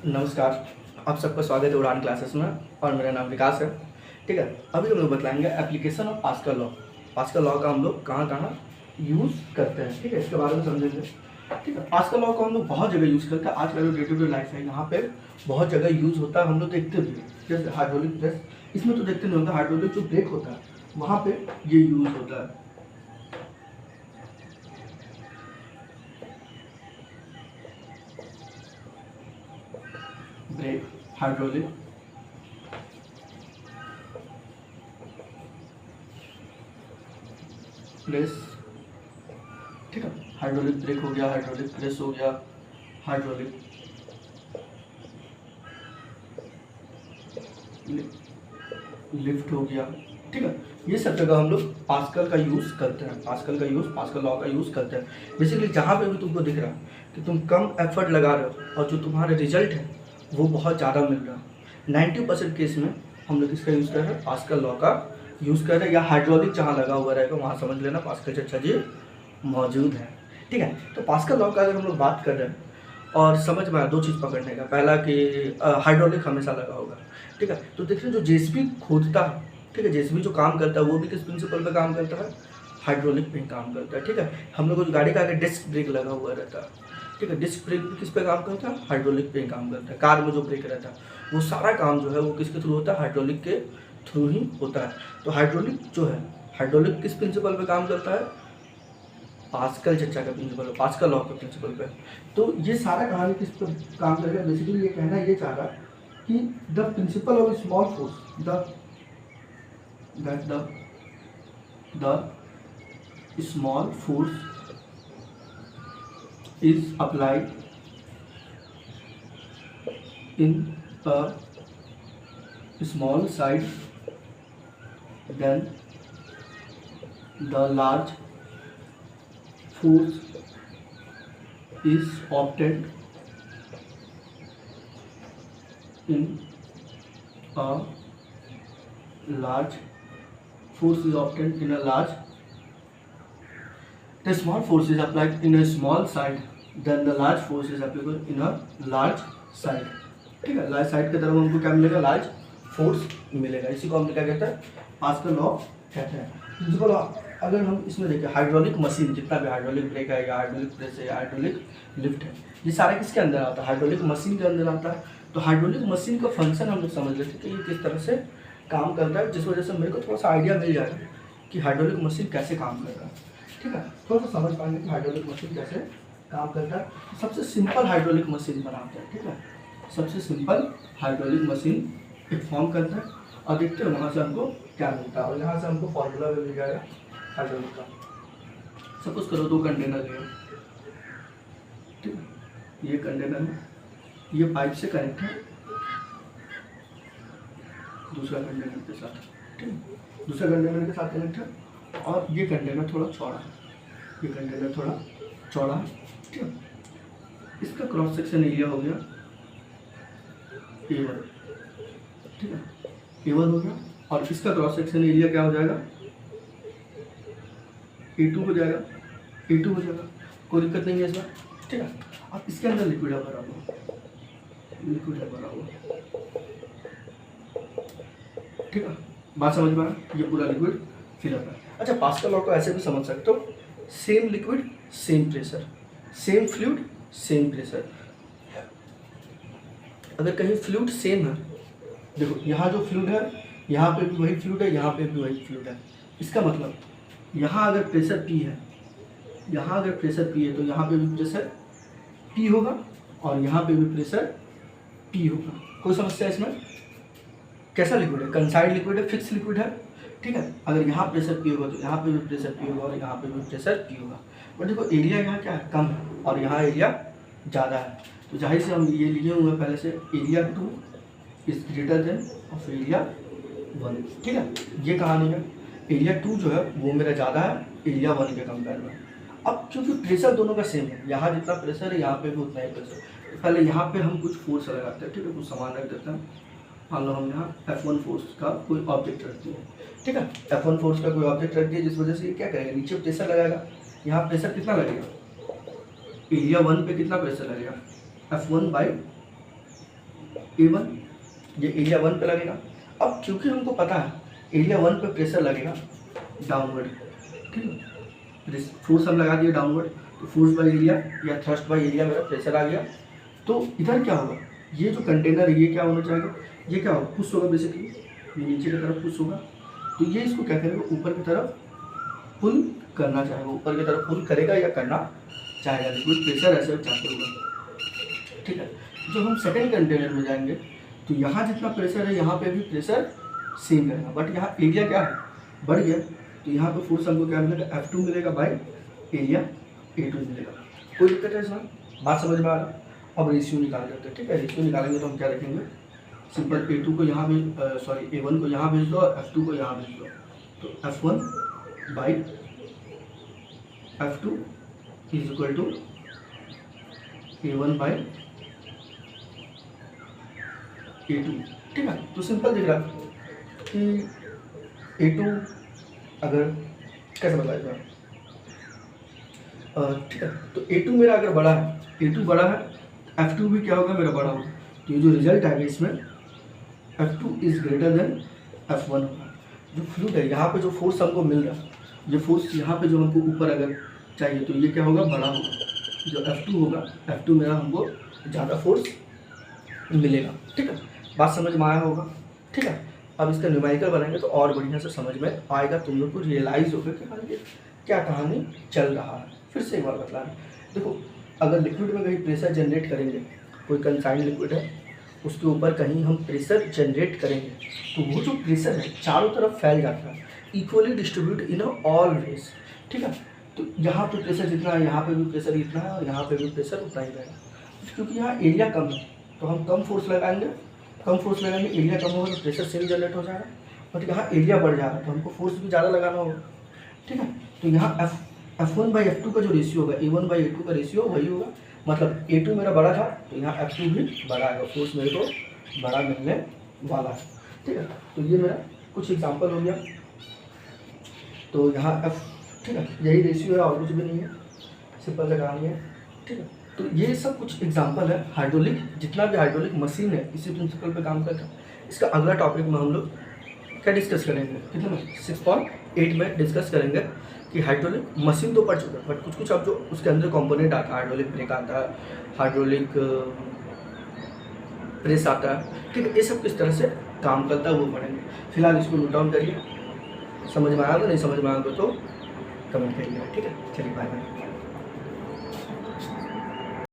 नमस्कार। आप सबका स्वागत है उड़ान क्लासेस में और मेरा नाम विकास है। ठीक है, अभी हम लोग बताएंगे application of pascal law. Pascal law का हम लोग कहाँ कहाँ यूज़ करते हैं, ठीक है, इसके बारे में समझेंगे। ठीक है, पास्कल लॉ को हम लोग बहुत जगह यूज़ करते हैं। आज का जो डे टू डे लाइफ है यहाँ पे बहुत जगह यूज़ होता है, हम लोग देखते भी हैं। जैसे हाइड्रोलिक प्रेस, इसमें तो देखते नहीं होता, हाइड्रोलिक जो ब्रेक होता है वहाँ पे ये यूज़ होता है। ब्रेक, हाइड्रोलिक प्रेस, ठीक है, हाइड्रोलिक ब्रेक हो गया, हाइड्रोलिक प्रेस हो गया, हाइड्रोलिक लिफ्ट हो गया। ठीक है, ये सब जगह हम लोग पास्कल का यूज़ करते हैं। पास्कल लॉ का यूज़ करते हैं। बेसिकली जहाँ पे भी तुमको दिख रहा है कि तुम कम एफर्ट लगा रहे हो और जो तुम्हारा रिजल्ट है वो बहुत ज़्यादा मिल रहा है, 90% केस में हम लोग इसका यूज़ कर रहे हैं, पास्कल लॉ का यूज़ कर रहे हैं। या हाइड्रोलिक जहाँ लगा हुआ रहेगा वहाँ समझ लेना पास्कल चर्चा जी मौजूद है। ठीक है, तो पास्कल लॉ का अगर हम लोग बात कर रहे हैं और समझ में आया दो चीज़ पकड़ने का, पहला कि हाइड्रोलिक हमेशा लगा होगा। ठीक है, तो देखिए जो जेसीबी खोदता है, ठीक है, जेसीबी जो काम करता है वो भी किस प्रिंसिपल पे काम करता है, हाइड्रोलिक पे काम करता है। ठीक है, हम लोग को जो गाड़ी का आगे डिस्क ब्रेक लगा हुआ रहता है, ठीक है, डिस्क ब्रेक किस पे काम करता है, हाइड्रोलिक पे काम करता है। कार में जो ब्रेक रहता है वो सारा काम जो है वो किसके थ्रू होता है, हाइड्रोलिक के थ्रू ही होता है। तो हाइड्रोलिक जो है, हाइड्रोलिक किस प्रिंसिपल पे काम करता है, पास्कल चर्चा का प्रिंसिपल, पास्कल लॉ के प्रिंसिपल पे। तो ये सारा कहानी किस पर काम करेगा, बेसिकली ये कहना ये चाह रहा कि the principle of small force, the small force is applied in a small side then the large force is obtained in a large force is obtained in a large the small force is applied in a small side then the large force is applicable in a large side। ठीक है, large side की तरफ हमको क्या मिलेगा, large force मिलेगा। इसी को हम क्या कहते हैं, पास्कल लॉ कहते हैं। प्रिंसिपल अगर हम इसमें देखें, हाइड्रोलिक मशीन जितना भी हाइड्रोलिक ब्रेक है या हाइड्रोलिक प्रेस है या हाइड्रोलिक लिफ्ट है, ये सारे किसके अंदर आता है, हाइड्रोलिक मशीन के अंदर आता है। तो हाइड्रोलिक मशीन का फंक्शन हम लोग समझ लेते हैं कि ये किस तरह से काम करता है, जिस वजह से मेरे को थोड़ा सा आइडिया मिल जाएगा कि हाइड्रोलिक मशीन कैसे काम करता है। ठीक है, थोड़ा सा समझ पाएंगे कि हाइड्रोलिक मशीन कैसे काम करता है। सबसे सिंपल हाइड्रोलिक मशीन बनाते हैं। ठीक है, सबसे सिंपल हाइड्रोलिक मशीन एक फॉर्म करता है और देखते हैं वहाँ से हमको क्या मिलता है। और यहाँ से हमको फॉर्मूला भी मिल जाएगा हाइड्रोलिक का। सपोज करो दो कंटेनर लिया, ठीक है, ये कंटेनर में ये पाइप से कनेक्ट है दूसरा कंटेनर के साथ, ठीक है, दूसरा कंटेनर के साथ कनेक्ट है और ये कंटेनर थोड़ा चौड़ा है, ये कंटेनर थोड़ा चौड़ा है। ठीक है, इसका क्रॉस सेक्शन एरिया हो गया A1, ठीक है, A1 हो गया और इसका क्रॉस सेक्शन एरिया क्या हो जाएगा, A2 हो जाएगा, A2 हो जाएगा, कोई दिक्कत नहीं है इसमें। ठीक है, अब इसके अंदर लिक्विड है भरा हुआ, लिक्विड है भरा हुआ। ठीक है, बात समझ में आया, ये पूरा लिक्विड फिलअप है। अच्छा, पास्कल लॉ को ऐसे भी समझ सकते हो, same liquid same pressure, same fluid same pressure. अगर कहीं फ्लूइड सेम है, देखो यहाँ जो फ्लूइड है यहाँ पे भी वही फ्लूइड है, यहाँ पे भी वही फ्लूइड है, इसका मतलब यहाँ अगर प्रेशर P है, यहाँ अगर प्रेशर P है तो यहाँ पे भी प्रेशर P होगा और यहाँ पे भी प्रेशर P होगा। कोई समस्या इसमें? कैसा लिक्विड है, कंसाइड लिक्विड है, फिक्स लिक्विड है। ठीक है, अगर यहाँ प्रेशर P होगा तो यहाँ पे भी प्रेशर P होगा और यहाँ पे भी प्रेशर P होगा। बट देखो एरिया यहाँ क्या है, कम है और यहाँ एरिया ज़्यादा है, तो जाहिर से हम ये लिए हुए पहले से area 2 is greater than of area 1। ठीक है, ये कहानी है। एरिया 2 जो है वो मेरा ज़्यादा है एरिया 1 के कंपेयर में। अब क्योंकि प्रेशर दोनों का सेम है, यहाँ जितना प्रेशर है यहाँ पे भी उतना ही प्रेशर, तो पहले यहाँ पे हम कुछ फोर्स लगाते हैं। ठीक है, कुछ सामान रख देते हैं, मान लो हम यहाँ F1 फोर्स का कोई ऑब्जेक्ट रख दिए। ठीक है, F1 फोर्स का कोई ऑब्जेक्ट रख दिया, जिस वजह से ये क्या करेगा, नीचे प्रेशर लगाएगा। यहाँ प्रेशर कितना लगेगा, एरिया 1 पे कितना प्रेशर लगेगा, F1 बाई A1, ये एरिया 1 पे लगेगा। अब क्योंकि हमको पता है एरिया 1 पे प्रेशर लगेगा डाउनवर्ड, ठीक है, फोर्स हम लगा दिए डाउनवर्ड, तो फोर्स बाय एरिया या थ्रस्ट बाय एरिया मेरा प्रेशर आ गया। तो इधर क्या होगा, ये जो कंटेनर है ये क्या होना चाहेगा, ये क्या होगा, पुश होगा बेसिकली, ये नीचे की तरफ पुश होगा, तो ये इसको क्या करेगा, ऊपर की तरफ पुल करना चाहेगा, ऊपर की तरफ पुल करेगा या करना चाहेगा, लिक्विड प्रेशर ऐसे चाहते होगा, ठीक है। जो हम सेकेंड कंटेनर में जाएंगे तो यहाँ जितना प्रेशर है यहाँ पे भी प्रेशर सेम रहेगा, बट यहाँ एरिया क्या है, बढ़ गया, तो यहाँ पे फोर्स हमको क्या मिलेगा, F2 मिलेगा बाय एरिया A2 मिलेगा। कोई दिक्कत है इसमें, बात समझ में आ रहा है। अब रेशियो निकाल देते हैं, ठीक है। रेशियो निकालेंगे तो हम क्या रखेंगे, सिंपल A2 को यहाँ भेज, A1 को यहाँ भेज दो और F2 को यहाँ भेज दो, तो F1 by F2 is equal to A1 by A2, ठीक है। तो सिंपल दिख रहा है कि A2 अगर कैसे बताया जाए, ठीक है, तो A2 मेरा अगर बड़ा है, A2 बड़ा है, F2 भी क्या होगा, मेरा बड़ा होगा, तो ये जो रिजल्ट आएगा इसमें F2 is greater than F1 होगा। जो फ्लूइड है यहाँ पे जो फोर्स हमको मिल रहा है, ये फोर्स यहाँ पे जो हमको ऊपर अगर चाहिए तो ये क्या होगा, बड़ा होगा, जो F2 होगा, F2 मेरा हमको ज़्यादा फोर्स मिलेगा, ठीक है। बात समझ में आया होगा, ठीक है। अब इसका न्यूमेरिकल बनाएंगे तो और बढ़िया से समझ में आएगा, तुम लोग को रियलाइज़ होगा कि हाँ ये क्या कहानी चल रहा है। फिर से एक बार बता रहे हैं, देखो अगर लिक्विड में कहीं प्रेशर जनरेट करेंगे, कोई कंसाइंड लिक्विड है उसके ऊपर कहीं हम प्रेशर जनरेट करेंगे, तो वो जो प्रेशर है चारों तरफ फैल जाता है, equally distribute in all ways, ठीक है। तो यहाँ पे प्रेशर जितना है यहाँ पे भी प्रेशर इतना है और यहाँ पे भी प्रेशर उतना ही रहेगा, क्योंकि यहाँ एरिया कम है तो हम कम फोर्स लगाएंगे, एरिया कम होगा तो प्रेशर सेम जनरेट हो जाएगा, बट यहाँ एरिया बढ़ जा रहा है तो हमको फोर्स भी ज़्यादा लगाना होगा, ठीक है। तो यहाँ F1 बाई F2 का जो रेशियो होगा, A1 बाई A2 का रेशियो वही होगा, मतलब A2 मेरा बड़ा था तो यहाँ F2 भी बड़ा आएगा, फोर्स मेरे को बड़ा मिलने वाला है, ठीक है। तो ये मेरा कुछ एग्जांपल हो गया, तो यहाँ F, ठीक है, यही रेशियो है और कुछ भी नहीं है, सिंपल सा कहानी है, ठीक है। तो ये सब कुछ एग्जांपल है हाइड्रोलिक, जितना भी हाइड्रोलिक मशीन है इसी प्रिंसिपल पे काम करता है। इसका अगला टॉपिक में हम लोग क्या डिस्कस करेंगे, कितने में 6.8 में डिस्कस करेंगे कि हाइड्रोलिक मशीन तो पढ़ चुका है, बट कुछ कुछ अब जो उसके अंदर कंपोनेंट आता है, हाइड्रोलिक ब्रेक आता है, हाइड्रोलिक प्रेस आता है, ठीक है, ये सब किस तरह से काम करता है वो पढ़ेंगे। फिलहाल इसको नोट डाउन करिए, समझ में आया तो नहीं समझ में आया तो कमेंट करिए, ठीक है। चलिए बाय बाय।